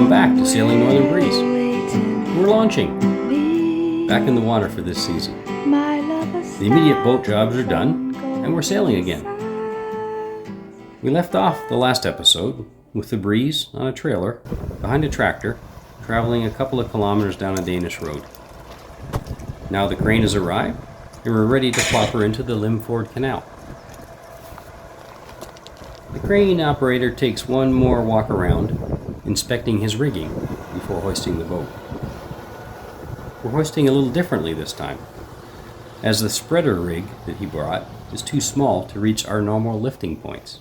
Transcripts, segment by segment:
Welcome back to Sailing Northern Breeze. We're launching. Back in the water for this season. The immediate boat jobs are done, and we're sailing again. We left off the last episode with the Brees on a trailer behind a tractor, traveling a couple of kilometers down a Danish road. Now the crane has arrived, and we're ready to plop her into the Limfjord Canal. The crane operator takes one more walk around, inspecting his rigging before hoisting the boat. We're hoisting a little differently this time, as the spreader rig that he brought is too small to reach our normal lifting points.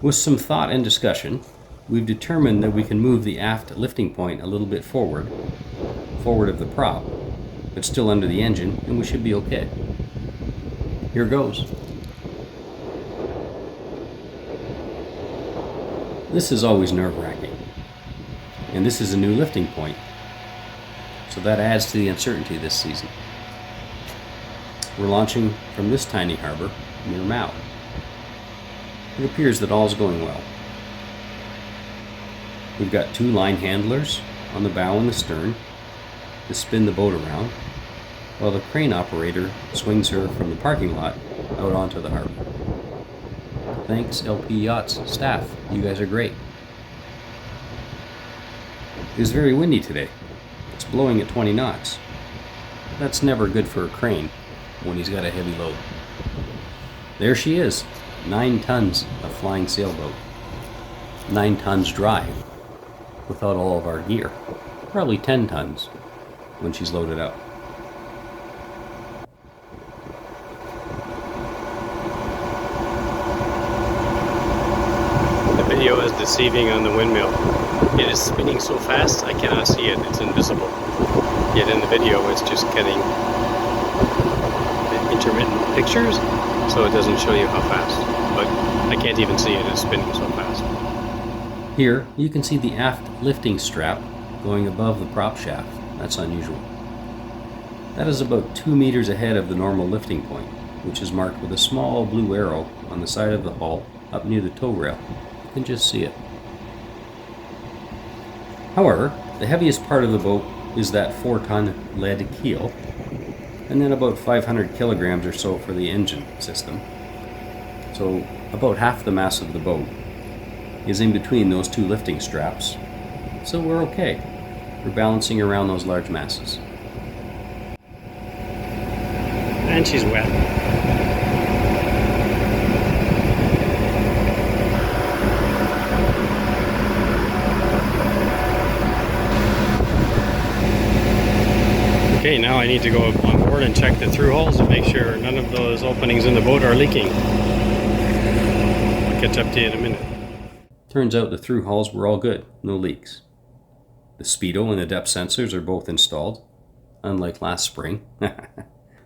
With some thought and discussion, we've determined that we can move the aft lifting point a little bit forward of the prop, but still under the engine, and we should be okay. Here goes. This is always nerve-wracking, and this is a new lifting point, so that adds to the uncertainty this season. We're launching from this tiny harbor near Mau. It appears that all is going well. We've got two line handlers on the bow and the stern to spin the boat around, while the crane operator swings her from the parking lot out onto the harbor. Thanks, LP Yachts staff. You guys are great. It is very windy today. It's blowing at 20 knots. That's never good for a crane when he's got a heavy load. There she is, 9 tons of flying sailboat. 9 tons dry, without all of our gear. Probably 10 tons when she's loaded up. The video is deceiving on the windmill. It is spinning so fast I cannot see it. It's invisible. Yet in the video it's just getting intermittent pictures, so it doesn't show you how fast. But I can't even see it. It's spinning so fast. Here you can see the aft lifting strap going above the prop shaft. That's unusual. That is about 2 meters ahead of the normal lifting point, which is marked with a small blue arrow on the side of the hull up near the tow rail. You can just see it. However, the heaviest part of the boat is that 4-ton lead keel, and then about 500 kilograms or so for the engine system. So about half the mass of the boat is in between those two lifting straps, so we're okay. We're balancing around those large masses. And she's wet. Okay, now I need to go on board and check the through hulls and make sure none of those openings in the boat are leaking. I'll catch up to you in a minute. Turns out the through hulls were all good, no leaks. The speedo and the depth sensors are both installed, unlike last spring.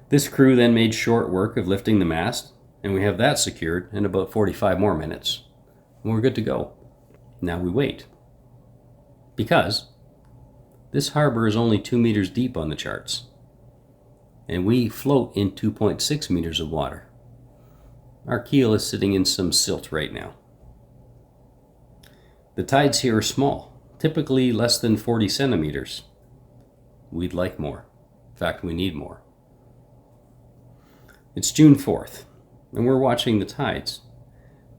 This crew then made short work of lifting the mast, and we have that secured in about 45 more minutes. And we're good to go. Now we wait. Because this harbor is only 2 meters deep on the charts, and we float in 2.6 meters of water. Our keel is sitting in some silt right now. The tides here are small, typically less than 40 centimeters. We'd like more. In fact, we need more. It's June 4th, and we're watching the tides.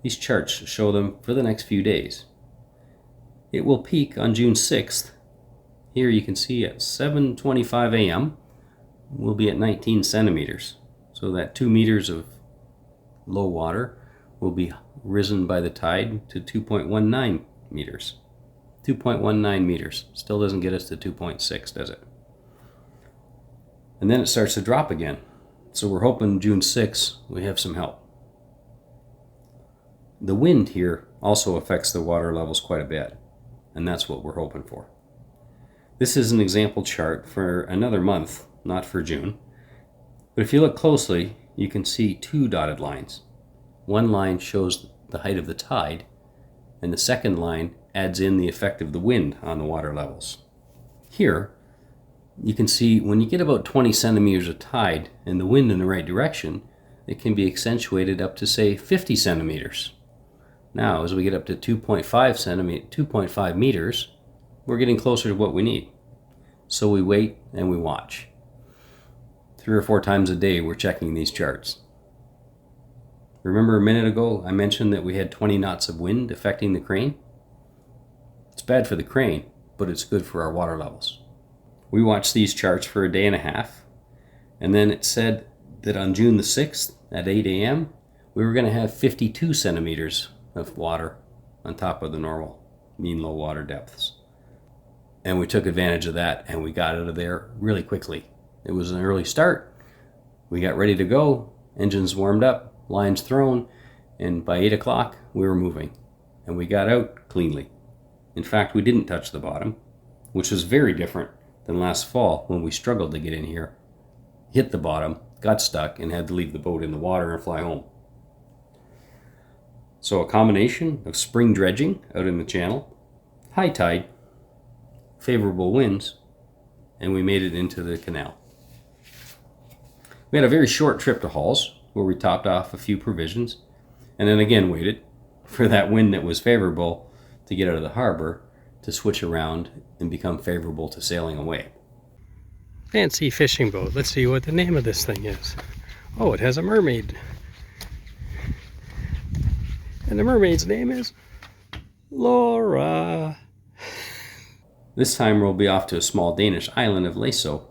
These charts show them for the next few days. It will peak on June 6th. Here you can see at 7:25 a.m. we'll be at 19 centimeters. So that 2 meters of low water will be risen by the tide to 2.19 meters. 2.19 meters. Still doesn't get us to 2.6, does it? And then it starts to drop again. So we're hoping June 6th we have some help. The wind here also affects the water levels quite a bit, and that's what we're hoping for. This is an example chart for another month, not for June. But if you look closely, you can see 2 dotted lines. One line shows the height of the tide, and the second line adds in the effect of the wind on the water levels. Here, you can see when you get about 20 centimeters of tide and the wind in the right direction, it can be accentuated up to, say, 50 centimeters. Now, as we get up to 2.5 meters, we're getting closer to what we need. So we wait and we watch. 3 or 4 times a day, we're checking these charts. Remember a minute ago, I mentioned that we had 20 knots of wind affecting the crane? It's bad for the crane, but it's good for our water levels. We watched these charts for a day and a half, and then it said that on June the 6th at 8 a.m., we were going to have 52 centimeters of water on top of the normal mean low water depths. And we took advantage of that, and we got out of there really quickly. It was an early start. We got ready to go, engines warmed up, lines thrown, and by 8 o'clock we were moving, and we got out cleanly. In fact, we didn't touch the bottom, which was very different than last fall when we struggled to get in here, hit the bottom, got stuck, and had to leave the boat in the water and fly home. So a combination of spring dredging out in the channel, high tide, favorable winds, and we made it into the canal. We had a very short trip to Halls, where we topped off a few provisions, and then again waited for that wind that was favorable to get out of the harbor to switch around and become favorable to sailing away. Fancy fishing boat. Let's see what the name of this thing is. Oh, it has a mermaid. And the mermaid's name is Laura. This time we'll be off to a small Danish island of Laeso,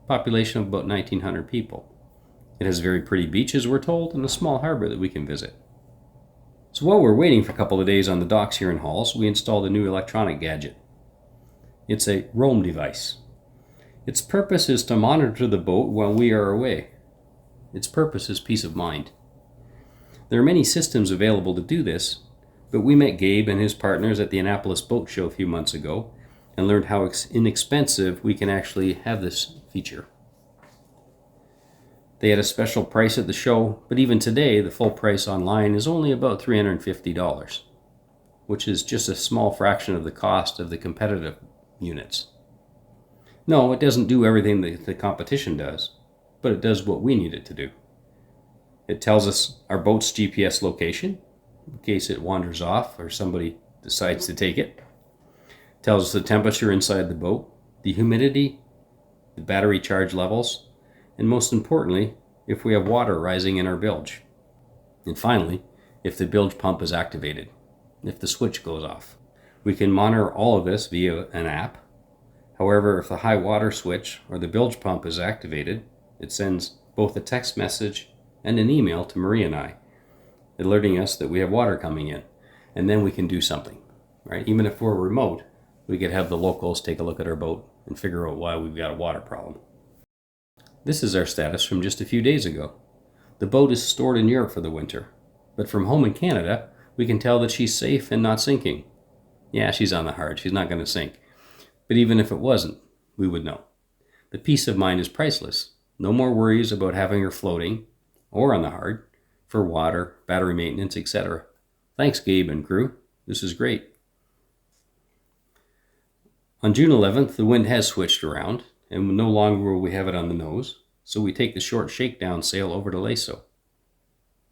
population of about 1,900 people. It has very pretty beaches, we're told, and a small harbor that we can visit. So while we're waiting for a couple of days on the docks here in Halls, we installed a new electronic gadget. It's a roam device. Its purpose is to monitor the boat while we are away. Its purpose is peace of mind. There are many systems available to do this, but we met Gabe and his partners at the Annapolis Boat Show a few months ago and learned how inexpensive we can actually have this feature. They had a special price at the show, but even today the full price online is only about $350, which is just a small fraction of the cost of the competitive units. No, it doesn't do everything that the competition does, but it does what we need it to do. It tells us our boat's GPS location, in case it wanders off or somebody decides to take it. It tells us the temperature inside the boat, the humidity, the battery charge levels, and most importantly, if we have water rising in our bilge. And finally, if the bilge pump is activated, if the switch goes off. We can monitor all of this via an app. However, if the high water switch or the bilge pump is activated, it sends both a text message and an email to Marie and I, alerting us that we have water coming in, and then we can do something, right? Even if we're remote, we could have the locals take a look at our boat and figure out why we've got a water problem. This is our status from just a few days ago. The boat is stored in Europe for the winter, but from home in Canada, we can tell that she's safe and not sinking. Yeah, she's on the hard, she's not going to sink. But even if it wasn't, we would know. The peace of mind is priceless. No more worries about having her floating, or on the hard, for water, battery maintenance, etc. Thanks, Gabe and crew. This is great. On June 11th, the wind has switched around, and no longer will we have it on the nose, so we take the short shakedown sail over to Laeso.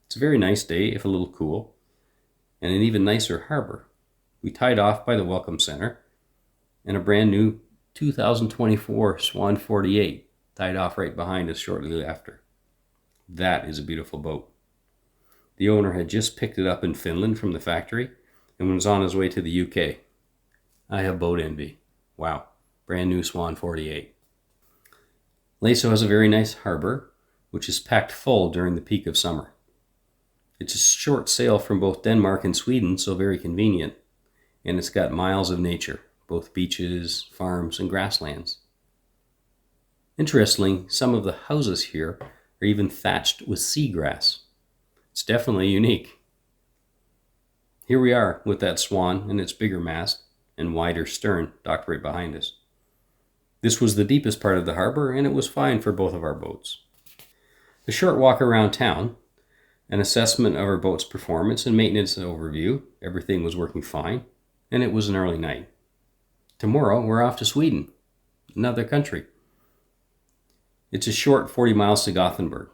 It's a very nice day, if a little cool, and an even nicer harbor. We tied off by the Welcome Center, and a brand new 2024 Swan 48 tied off right behind us shortly after. That is a beautiful boat. The owner had just picked it up in Finland from the factory and was on his way to the UK. I have boat envy. Wow, brand new Swan 48. Laeso has a very nice harbor, which is packed full during the peak of summer. It's a short sail from both Denmark and Sweden, so very convenient, and it's got miles of nature, both beaches, farms, and grasslands. Interestingly, some of the houses here are even thatched with seagrass. It's definitely unique. Here we are with that Swan and its bigger mast and wider stern docked right behind us. This was the deepest part of the harbor, and it was fine for both of our boats. A short walk around town, an assessment of our boat's performance and maintenance overview, everything was working fine, and it was an early night. Tomorrow we're off to Sweden, another country. It's a short 40 miles to Gothenburg.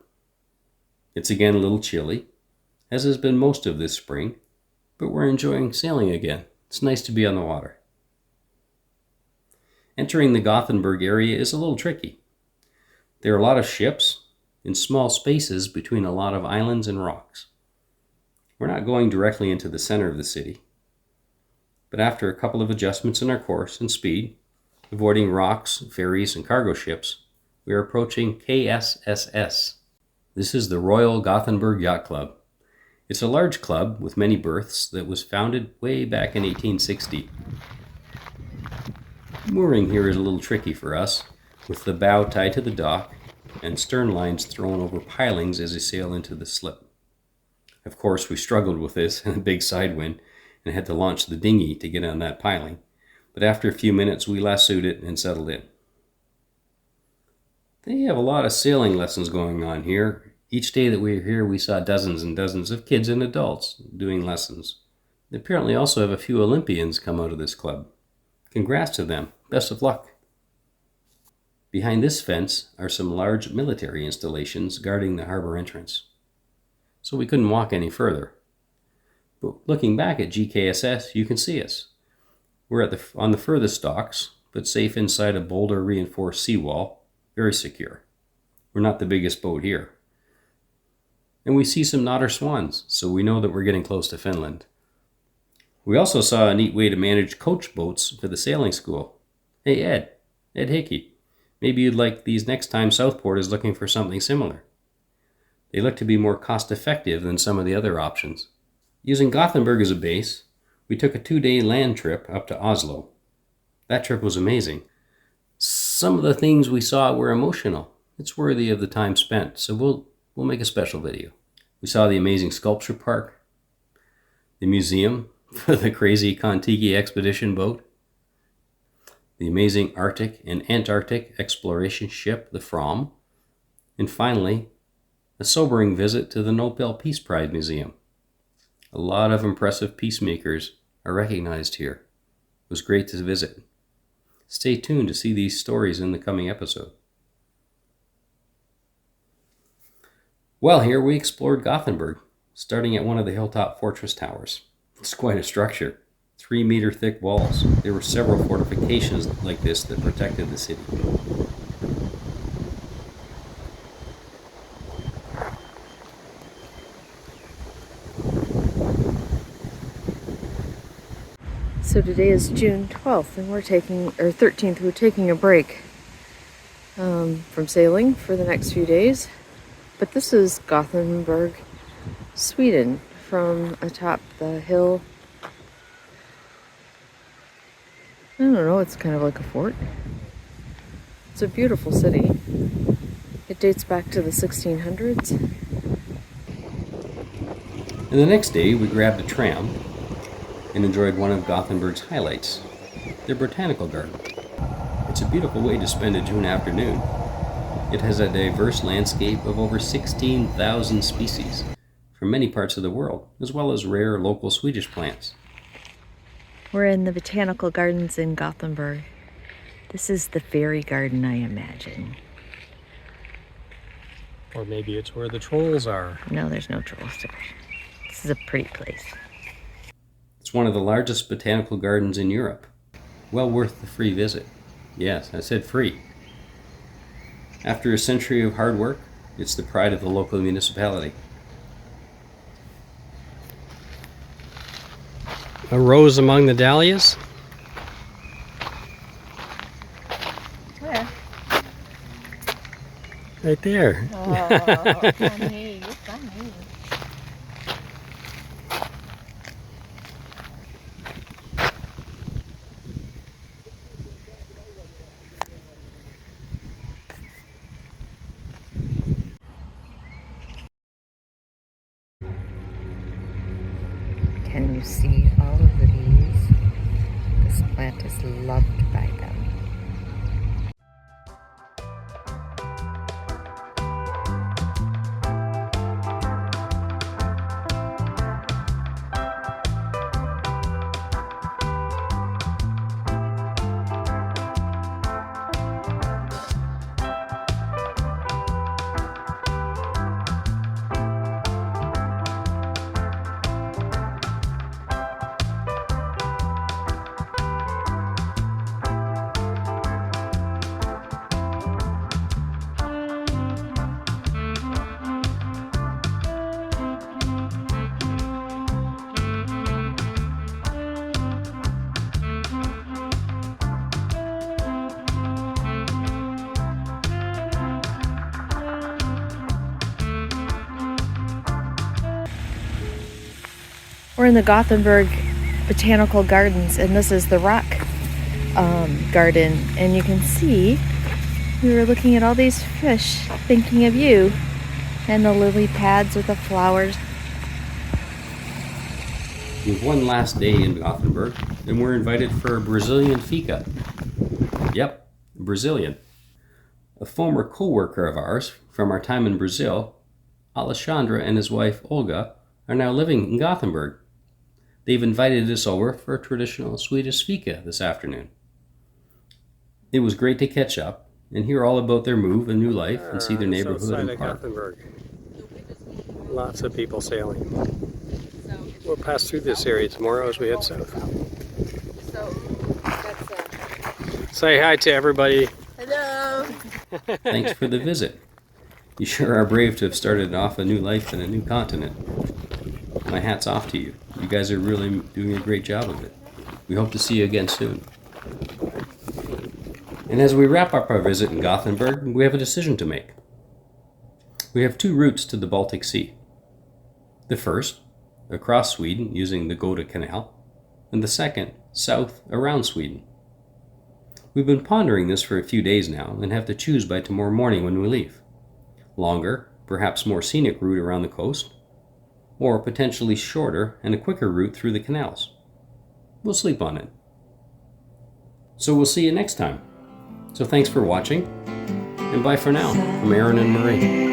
It's again a little chilly, as has been most of this spring, but we're enjoying sailing again. It's nice to be on the water. Entering the Gothenburg area is a little tricky. There are a lot of ships in small spaces between a lot of islands and rocks. We're not going directly into the center of the city, but after a couple of adjustments in our course and speed, avoiding rocks, ferries, and cargo ships, we are approaching KSSS. This is the Royal Gothenburg Yacht Club. It's a large club with many berths that was founded way back in 1860. Mooring here is a little tricky for us, with the bow tied to the dock and stern lines thrown over pilings as they sail into the slip. Of course, we struggled with this in a big side wind and had to launch the dinghy to get on that piling, but after a few minutes we lassoed it and settled in. They have a lot of sailing lessons going on here. Each day that we were here, we saw dozens and dozens of kids and adults doing lessons. They apparently also have a few Olympians come out of this club. Congrats to them. Best of luck. Behind this fence are some large military installations guarding the harbor entrance, so we couldn't walk any further. But looking back at GKSS, you can see us. We're on the furthest docks, but safe inside a boulder-reinforced seawall, very secure. We're not the biggest boat here. And we see some otter swans, so we know that we're getting close to Finland. We also saw a neat way to manage coach boats for the sailing school. Hey Ed Hickey, maybe you'd like these next time Southport is looking for something similar. They look to be more cost-effective than some of the other options. Using Gothenburg as a base, we took a 2-day land trip up to Oslo. That trip was amazing. Some of the things we saw were emotional. It's worthy of the time spent, so we'll make a special video. We saw the amazing sculpture park, the museum for the crazy Kon-Tiki expedition boat, the amazing Arctic and Antarctic exploration ship, the Fram, and finally, a sobering visit to the Nobel Peace Prize Museum. A lot of impressive peacemakers are recognized here. It was great to visit. Stay tuned to see these stories in the coming episode. Well, here we explored Gothenburg, starting at one of the hilltop fortress towers. It's quite a structure. 3-meter thick walls. There were several fortifications like this that protected the city. So today is June 12th and we're taking 13th, we're taking a break from sailing for the next few days. But this is Gothenburg, Sweden, from atop the hill. I don't know, it's kind of like a fort. It's a beautiful city. It dates back to the 1600s. And the next day we grabbed a tram and enjoyed one of Gothenburg's highlights, their botanical garden. It's a beautiful way to spend a June afternoon. It has a diverse landscape of over 16,000 species from many parts of the world, as well as rare local Swedish plants. We're in the Botanical Gardens in Gothenburg. This is the fairy garden, I imagine. Or maybe it's where the trolls are. No, there's no trolls there. This is a pretty place. It's one of the largest botanical gardens in Europe. Well worth the free visit. Yes, I said free. After a century of hard work, it's the pride of the local municipality. A rose among the dahlias? Where? Right there. Oh, funny. You're funny. Can you see all of these? This plant is loved by them. We're in the Gothenburg Botanical Gardens, and this is the rock garden. And you can see we were looking at all these fish, thinking of you, and the lily pads with the flowers. We have one last day in Gothenburg, and we're invited for Brazilian Fika. Yep, Brazilian. A former co-worker of ours from our time in Brazil, Alexandra and his wife Olga, are now living in Gothenburg. They've invited us over for a traditional Swedish fika this afternoon. It was great to catch up and hear all about their move and new life and see their neighborhood and park. Gothenburg. Lots of people sailing. We'll pass through this area tomorrow as we head south. Say hi to everybody. Hello. Thanks for the visit. You sure are brave to have started off a new life in a new continent. My hat's off to you. You guys are really doing a great job of it. We hope to see you again soon. And as we wrap up our visit in Gothenburg, we have a decision to make. We have two routes to the Baltic Sea. The first, across Sweden using the Gota Canal, and the second, south around Sweden. We've been pondering this for a few days now and have to choose by tomorrow morning when we leave. Longer, perhaps more scenic route around the coast, or potentially shorter and a quicker route through the canals. We'll sleep on it. So we'll see you next time. So thanks for watching, and bye for now from Aaron and Marie.